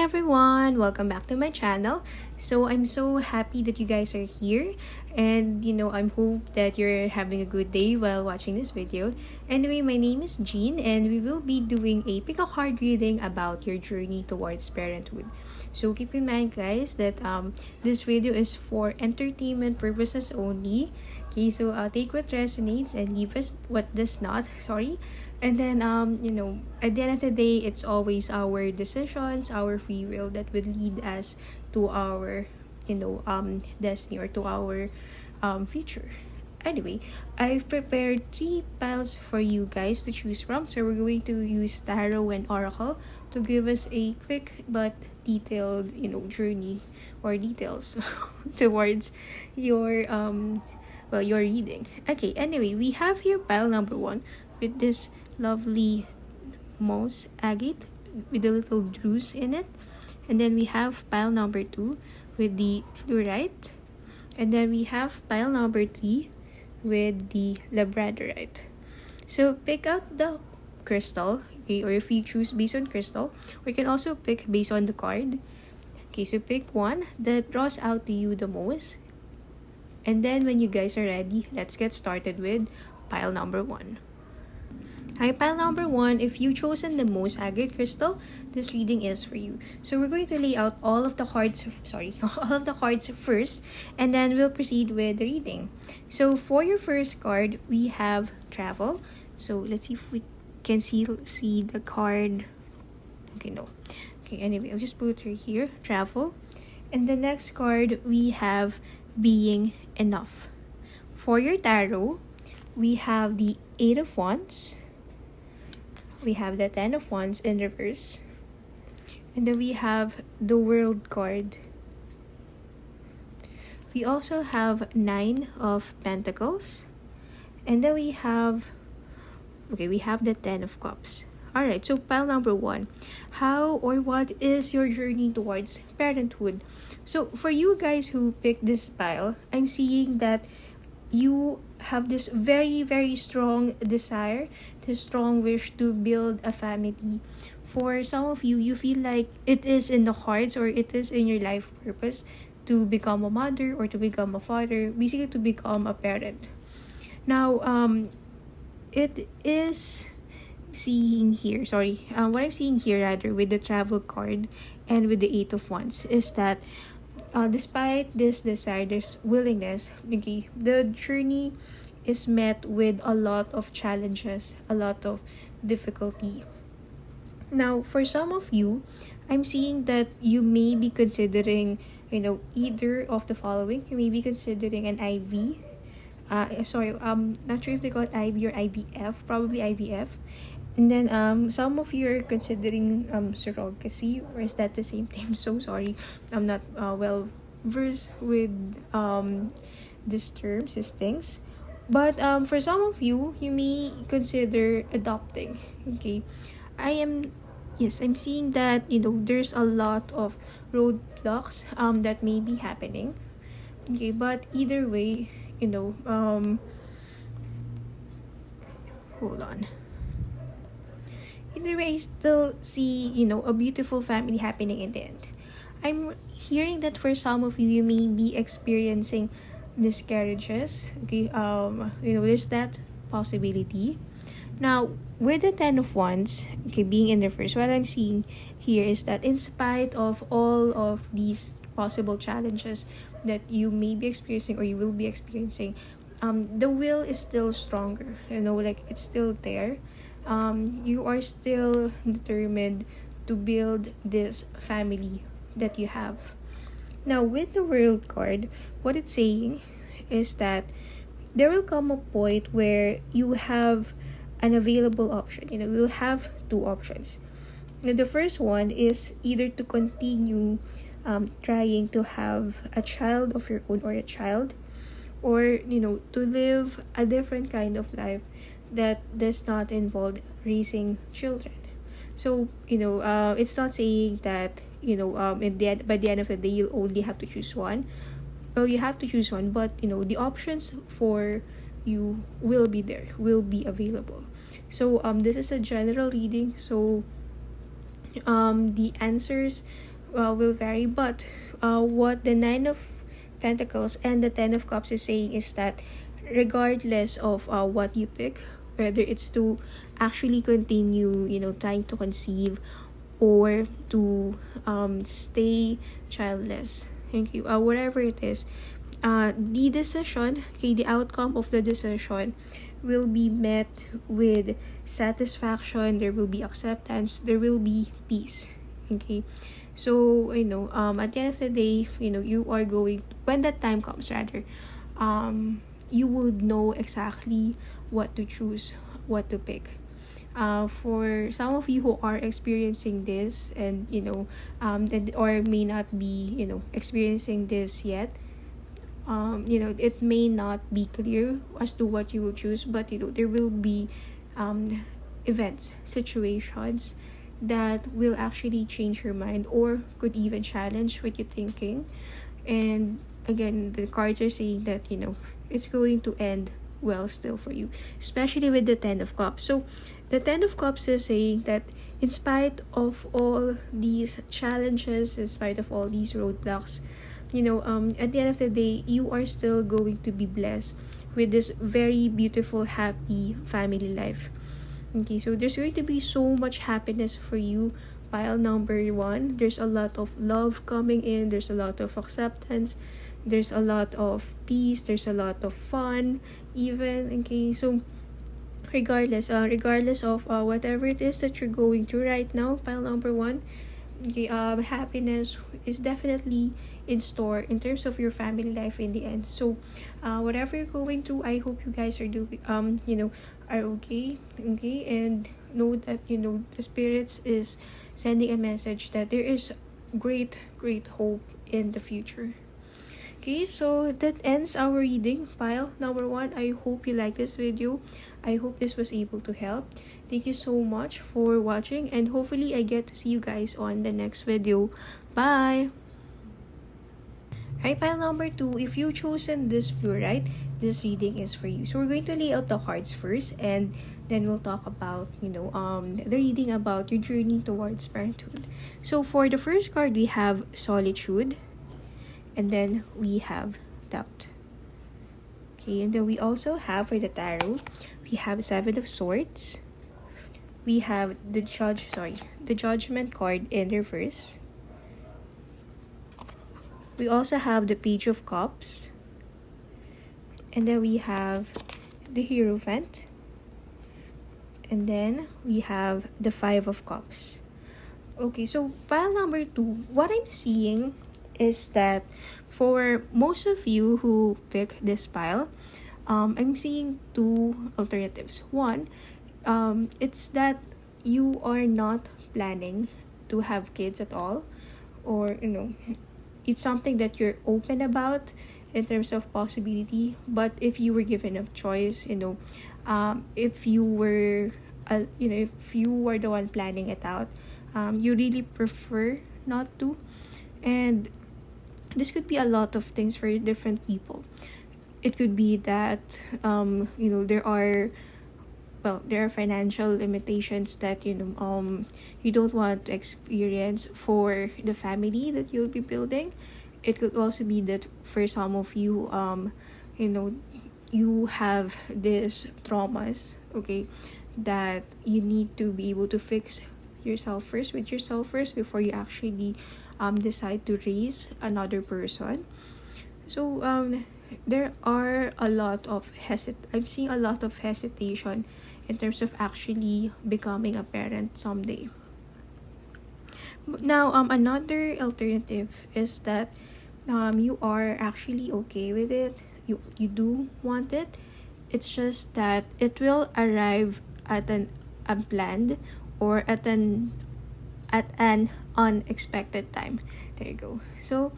everyone! Welcome back to my channel. So I'm so happy that you guys are here, and I'm hope that you're having a good day while watching this video. Anyway, my name is Jean, and we will be doing a pick a card reading about your journey towards parenthood. So keep in mind, guys, that this video is for entertainment purposes only. Okay, so take what resonates and leave us what does not. Sorry. And then at the end of the day, it's always our decisions, our free will that will lead us to our destiny, or to our future. Anyway, I've prepared 3 piles for you guys to choose from. So we're going to use tarot and oracle to give us a quick but detailed journey or details towards your your reading. Okay, anyway, we have here pile number 1 with this lovely moss agate with a little druze in it. And then we have pile number 2 with the fluorite. And then we have pile number 3 with the labradorite. So pick out the crystal, okay, or if you choose based on crystal, or you can also pick based on the card. Okay, so pick one that draws out to you the most. And then when you guys are ready, let's get started with pile number 1. Hi, pile number 1, if you chosen the most agate crystal, this reading is for you. So we're going to lay out all of the cards first, and then we'll proceed with the reading. So for your first card, we have travel. So let's see if we can see the card. Okay, no. Okay, anyway, I'll just put her here, travel. And the next card, we have being enough. For your tarot, we have the 8 of Wands. We have the 10 of Wands in reverse. And then we have the World card. We also have 9 of Pentacles. And then we have the 10 of Cups. Alright, so pile number 1. How or what is your journey towards parenthood? So for you guys who picked this pile, I'm seeing that you have this very, very strong desire, this strong wish to build a family. For some of you, you feel like it is in the cards or it is in your life purpose to become a mother or to become a father, basically to become a parent. Now, it is seeing here, what I'm seeing here rather with the travel card and with the 8 of Wands is that despite this desire, this willingness, okay, the journey is met with a lot of challenges, a lot of difficulty. Now, for some of you, I'm seeing that you may be considering, either of the following. You may be considering an IV. Not sure if they call it IV or IVF, probably IVF. And then some of you are considering surrogacy, or is that the same thing? I'm so sorry. I'm not well versed with these terms, these things. But for some of you, you may consider adopting. Okay. I'm seeing that there's a lot of roadblocks that may be happening. Okay, but either way, hold on. Either way, I still see, a beautiful family happening in the end. I'm hearing that for some of you, you may be experiencing miscarriages. Okay, there's that possibility. Now, with the 10 of Wands, okay, being in reverse, what I'm seeing here is that in spite of all of these possible challenges that you may be experiencing or you will be experiencing, the will is still stronger. It's still there. You are still determined to build this family that you have. Now, with the World card, what it's saying is that there will come a point where you have an available option. You'll have 2 options. Now, the first one is either to continue trying to have a child of your own, or a child, or to live a different kind of life that does not involve raising children. So it's not saying that by the end of the day you'll only have to choose one. Well, you have to choose one, but the options for you will be available. So this is a general reading, so the answers will vary, but what the Nine of Pentacles and the Ten of Cups is saying is that regardless of what you pick, whether it's to actually continue, trying to conceive, or to stay childless, thank you, whatever it is, the decision, okay, the outcome of the decision will be met with satisfaction, there will be acceptance, there will be peace, okay. So at the end of the day, you are going, when that time comes, rather, you would know exactly what to choose, what to pick. For some of you who are experiencing this, and or may not be experiencing this yet, it may not be clear as to what you will choose, but there will be events, situations that will actually change your mind or could even challenge what you're thinking. And again, the cards are saying that it's going to end well still for you, especially with the Ten of Cups. So the Ten of Cups is saying that in spite of all these challenges, in spite of all these roadblocks, at the end of the day, you are still going to be blessed with this very beautiful, happy family life. Okay, so there's going to be so much happiness for you. Pile number 1, there's a lot of love coming in, there's a lot of acceptance, there's a lot of peace, there's a lot of fun even. Okay, so regardless of whatever it is that you're going through right now, pile number 1, okay, happiness is definitely in store in terms of your family life in the end. So whatever you're going through, I hope you guys are doing are okay, and know that the spirits is sending a message that there is great hope in the future. Okay, so that ends our reading, pile number 1. I hope you like this video. I hope this was able to help. Thank you so much for watching, and hopefully I get to see you guys on the next video. Bye! Right, pile number 2, if you chosen this view, right, this reading is for you. So we're going to lay out the cards first, and then we'll talk about the reading about your journey towards parenthood. So for the first card, we have solitude, and then we have doubt. Okay, and then we also have for the tarot, we have Seven of Swords, we have the Judgment card in reverse. We also have the Page of Cups, and then we have the Hierophant, and then we have the Five of Cups. Okay, so pile number 2, what I'm seeing is that for most of you who pick this pile, I'm seeing 2 alternatives. One, it's that you are not planning to have kids at all, or it's something that you're open about in terms of possibility. But if you were given a choice, if you were if you were the one planning it out, you really prefer not to. And this could be a lot of things for different people. It could be that there are financial limitations that you don't want to experience for the family that you'll be building. It could also be that for some of you, you have these traumas, okay, that you need to be able to fix yourself first before you actually decide to raise another person. So there are a lot of I'm seeing a lot of hesitation in terms of actually becoming a parent someday. Now, another alternative is that you are actually okay with it. You do want it. It's just that it will arrive at an unplanned or at an unexpected time. There you go. So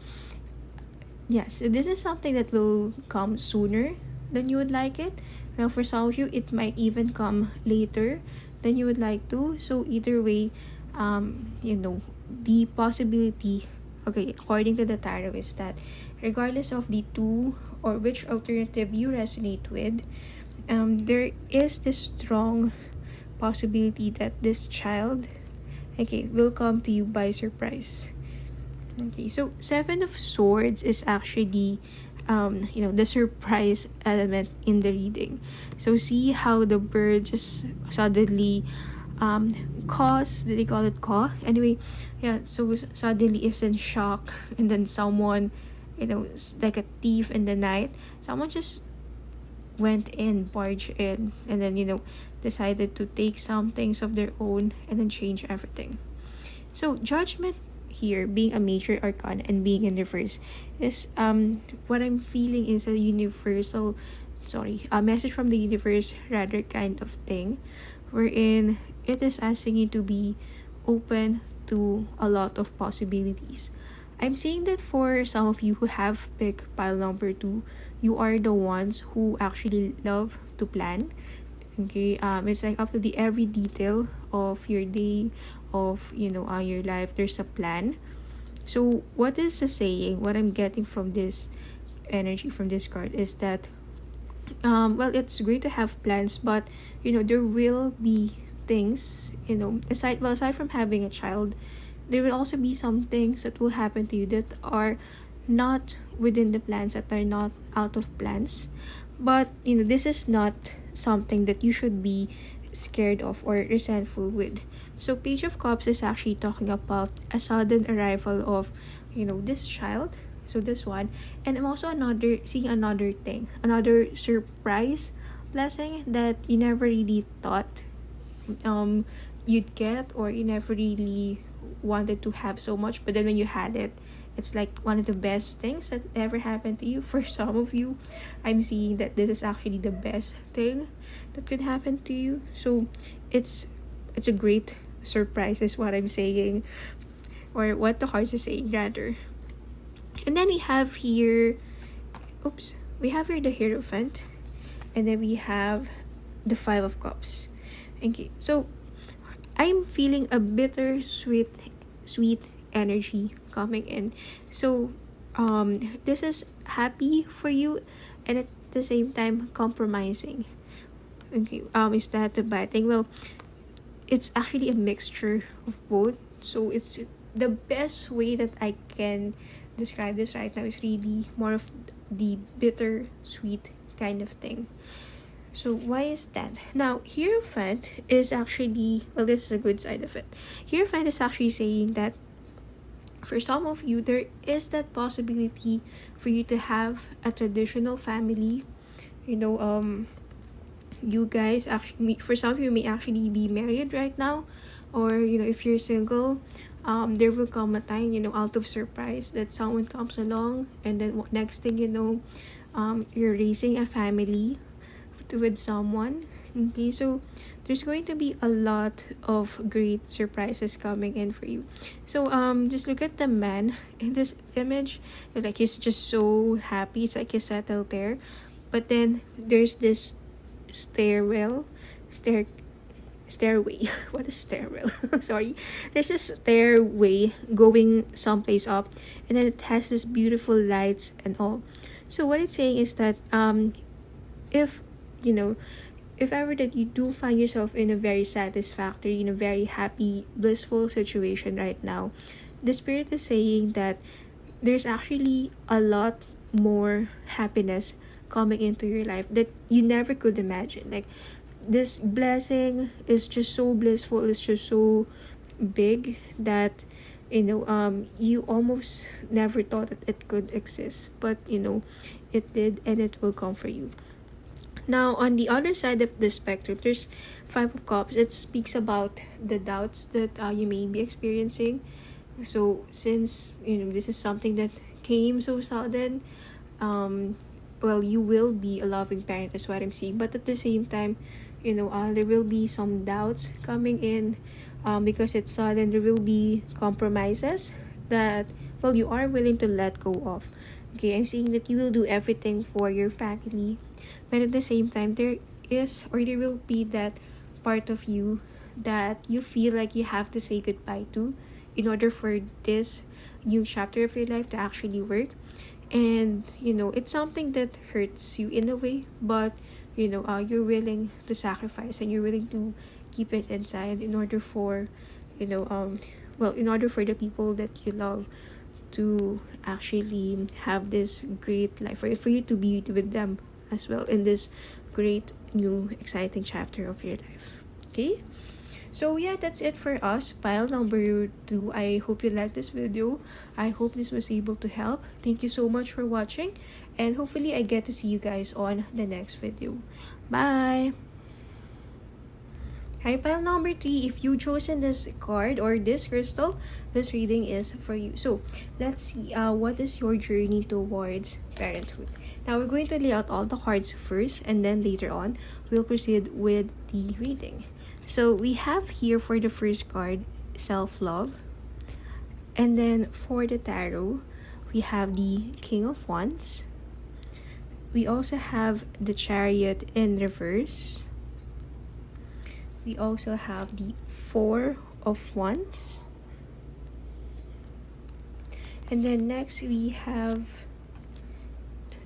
yes, this is something that will come sooner than you would like it. Now, for some of you, it might even come later than you would like to. So either way, the possibility, okay, according to the tarot, is that regardless of the two or which alternative you resonate with, there is this strong possibility that this child, okay, will come to you by surprise. Okay, so Seven of Swords is actually, the surprise element in the reading. So see how the bird just suddenly, caws. Did they call it caw? Anyway, yeah. So suddenly is in shock, and then someone, like a thief in the night. Someone just went in, barged in, and then decided to take some things of their own and then change everything. So judgment here being a major arcana and being in reverse is what I'm feeling is a message from the universe rather kind of thing, wherein it is asking you to be open to a lot of possibilities. I'm seeing that for some of you who have picked pile number 2, you are the ones who actually love to plan. Okay, it's like up to the every detail of your day, of your life. There's a plan. So what is the saying? What I'm getting from this energy from this card is that it's great to have plans, but there will be things, aside from having a child, there will also be some things that will happen to you that are not within the plans, that are not out of plans. But this is not something that you should be scared of or resentful with. So Page of Cups is actually talking about a sudden arrival of this child, so this one. And I'm also seeing another thing, another surprise blessing that you never really thought you'd get, or you never really wanted to have so much, but then when you had it, it's like one of the best things that ever happened to you. For some of you, I'm seeing that this is actually the best thing that could happen to you. So it's a great surprise is what I'm saying, or what the cards is saying rather. And then we have here the Hierophant, and then we have the Five of Cups. Okay, so I'm feeling a bittersweet sweet energy coming in. So this is happy for you, and at the same time compromising. Okay, is that a bad thing? Well, it's actually a mixture of both. So it's the best way that I can describe this right now is really more of the bitter sweet kind of thing. So why is that? Now, Hierophant is actually, this is a good side of it. Hierophant is actually saying that for some of you, there is that possibility for you to have a traditional family. You guys actually, for some of you, may actually be married right now, or if you're single, there will come a time, out of surprise, that someone comes along, and then next thing you know, you're raising a family with someone. Okay, so there's going to be a lot of great surprises coming in for you. So just look at the man in this image. Like, he's just so happy. It's like he's settled there. But then there's this stairway. What is stairwell? Sorry. There's this stairway going someplace up, and then it has this beautiful lights and all. So what it's saying is that if ever that you do find yourself in a very satisfactory, in a very happy, blissful situation right now, the spirit is saying that there's actually a lot more happiness coming into your life that you never could imagine. Like, this blessing is just so blissful, it's just so big that you almost never thought that it could exist, but it did, and it will come for you. Now, on the other side of the spectrum, there's Five of Cups. It speaks about the doubts that you may be experiencing. So since this is something that came so sudden, you will be a loving parent, is what I'm seeing. But at the same time, there will be some doubts coming in, because it's sudden. There will be compromises that you are willing to let go of. Okay, I'm seeing that you will do everything for your family, but at the same time, there will be that part of you that you feel like you have to say goodbye to in order for this new chapter of your life to actually work. And it's something that hurts you in a way, but you're willing to sacrifice, and you're willing to keep it inside in order for in order for the people that you love to actually have this great life, for you to be with them as well in this great new exciting chapter of your life. Okay, so yeah, that's it for us. Pile number 2. I hope you liked this video. I hope this was able to help. Thank you so much for watching, and hopefully I get to see you guys on the next video. Bye! Hi, pile number 3. If you chosen this card or this crystal, this reading is for you. So let's see what is your journey towards parenthood. Now we're going to lay out all the cards first, and then later on we'll proceed with the reading. So we have here for the first card, self-love. And then for the tarot, we have the King of Wands. We also have the Chariot in reverse. We also have the Four of Wands. And then next we have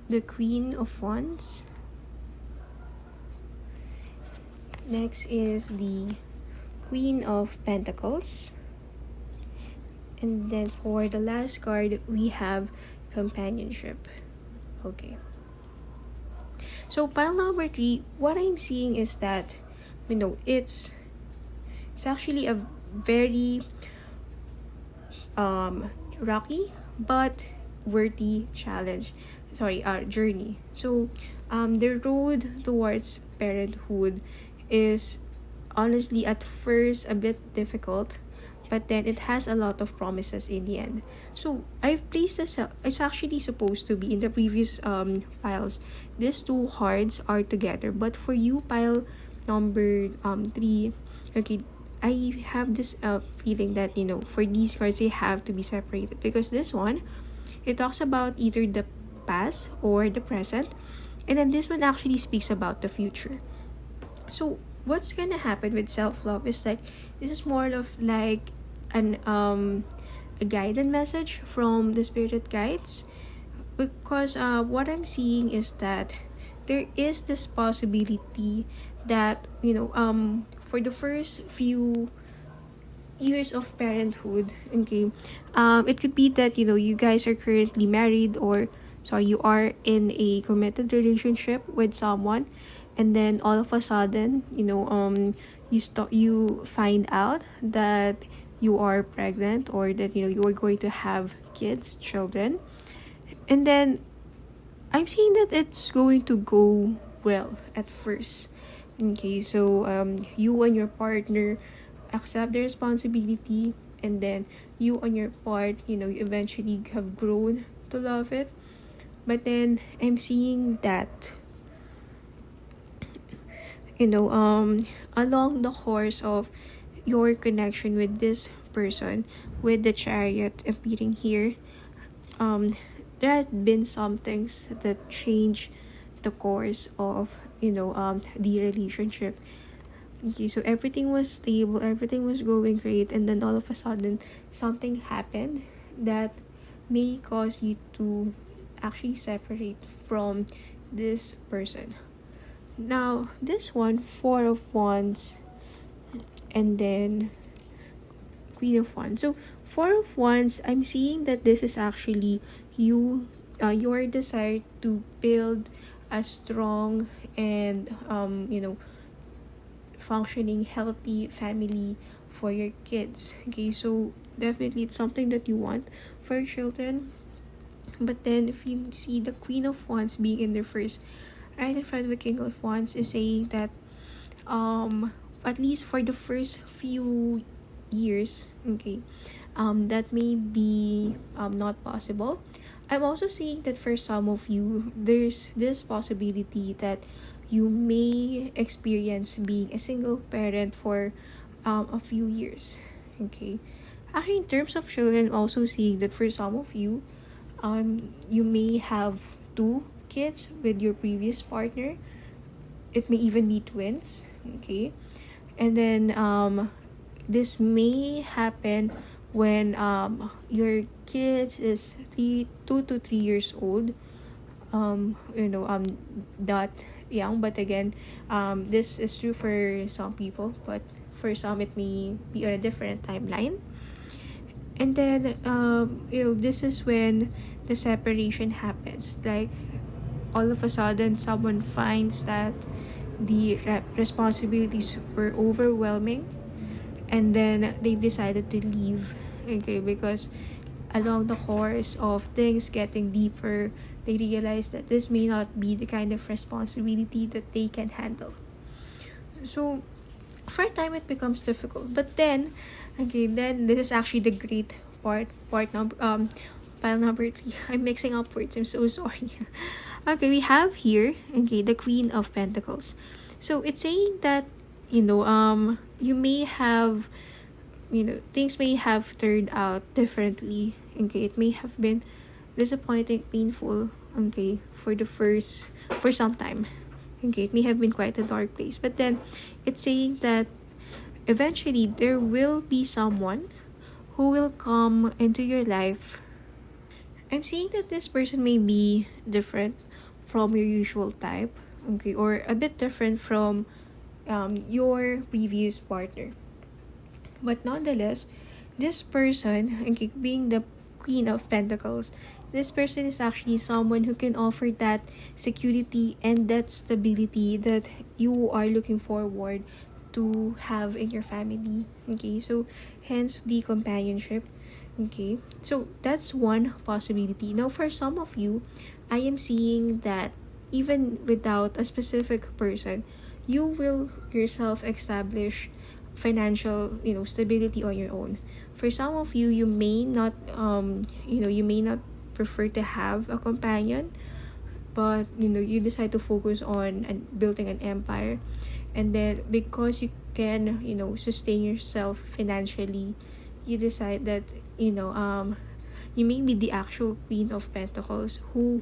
the Queen of Wands. Next is the Queen of Pentacles. And then for the last card, we have companionship. Okay. So pile number 3, what I'm seeing is that, it's actually a very rocky but worthy journey. So the road towards parenthood is honestly at first a bit difficult, but then it has a lot of promises in the end. So I've placed this, it's actually supposed to be in the previous piles. These two cards are together, but for you, pile number 3, okay, I have this feeling that for these cards they have to be separated, because this one, it talks about either the past or the present, and then this one actually speaks about the future. So what's gonna happen with self-love is like, this is more of like an a guided message from the spirit guides, because what I'm seeing is that there is this possibility that for the first few years of parenthood, okay, it could be that you guys are currently married, or you are in a committed relationship with someone, and then all of a sudden you find out that you are pregnant, or that you are going to have children, and then I'm seeing that it's going to go well at first. Okay, so you and your partner accept the responsibility, and then you on your part, you eventually have grown to love it. But then I'm seeing that along the course of your connection with this person, with the Chariot appearing here, there has been some things that change the course of the relationship. Okay, so everything was stable, everything was going great, and then all of a sudden something happened that may cause you to actually separate from this person. Now this one, Four of Wands, and then Queen of Wands. So Four of Wands, I'm seeing that this is actually your desire to build a strong and functioning, healthy family for your kids. Okay, so definitely it's something that you want for your children. But then if you see the Queen of Wands being in the first, right in front of the King of Wands, is saying that at least for the first few years, okay, that may be not possible. I'm also seeing that for some of you, there's this possibility that you may experience being a single parent for a few years. Okay, actually in terms of children, I'm also seeing that for some of you, you may have 2 kids with your previous partner. It may even be twins. Okay, and then this may happen when your kids is 2 to 3 years old, that young. But again, this is true for some people, but for some it may be on a different timeline. And then this is when the separation happens. Like, all of a sudden someone finds that the responsibilities were overwhelming, and then they've decided to leave. Okay, because along the course of things getting deeper, they realize that this may not be the kind of responsibility that they can handle. So for a time it becomes difficult, but then then this is actually the great part number pile number 3. I'm mixing up words, I'm so sorry. Okay, we have here the Queen of Pentacles. So it's saying that you may have, things may have turned out differently. Okay, it may have been disappointing, painful, for some time. Okay, it may have been quite a dark place, but then it's saying that eventually there will be someone who will come into your life. I'm seeing that this person may be different from your usual type, or a bit different from your previous partner. But nonetheless, this person, being the Queen of Pentacles, this person is actually someone who can offer that security and that stability that you are looking forward to have in your family. Okay, so hence the companionship. Okay, so that's one possibility. Now, for some of you, I am seeing that even without a specific person, you will yourself establish financial, stability on your own. For some of you, you may not prefer to have a companion, but you decide to focus on building an empire. And then because you can sustain yourself financially, you decide that you may be the actual Queen of Pentacles who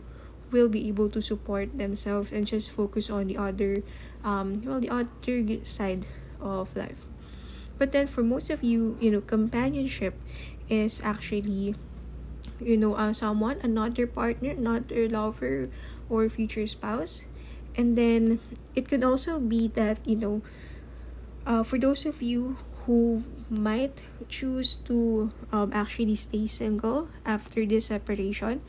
will be able to support themselves and just focus on the other the other side of life. But then for most of you, companionship is actually someone, another partner, another lover or future spouse. And then it could also be that for those of you who might choose to actually stay single after this separation,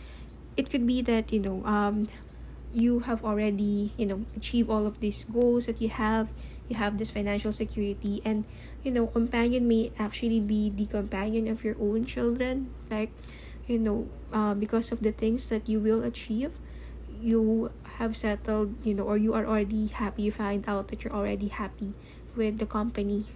it could be that you have already achieved all of these goals that you have this financial security, and companion may actually be the companion of your own children. Like, because of the things that you will achieve, you have settled, or you are already happy. You find out that you're already happy with the company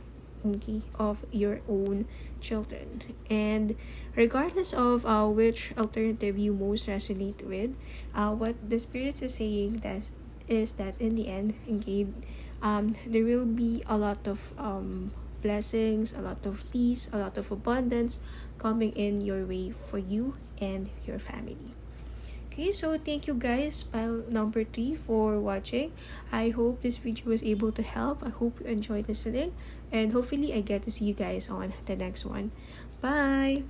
of your own children. And regardless of which alternative you most resonate with, what the spirits is saying that is that in the end, there will be a lot of blessings, a lot of peace, a lot of abundance coming in your way for you and your family. Okay, so thank you guys, pile number 3, for watching. I hope this video was able to help. I hope you enjoyed listening, and hopefully I get to see you guys on the next one. Bye!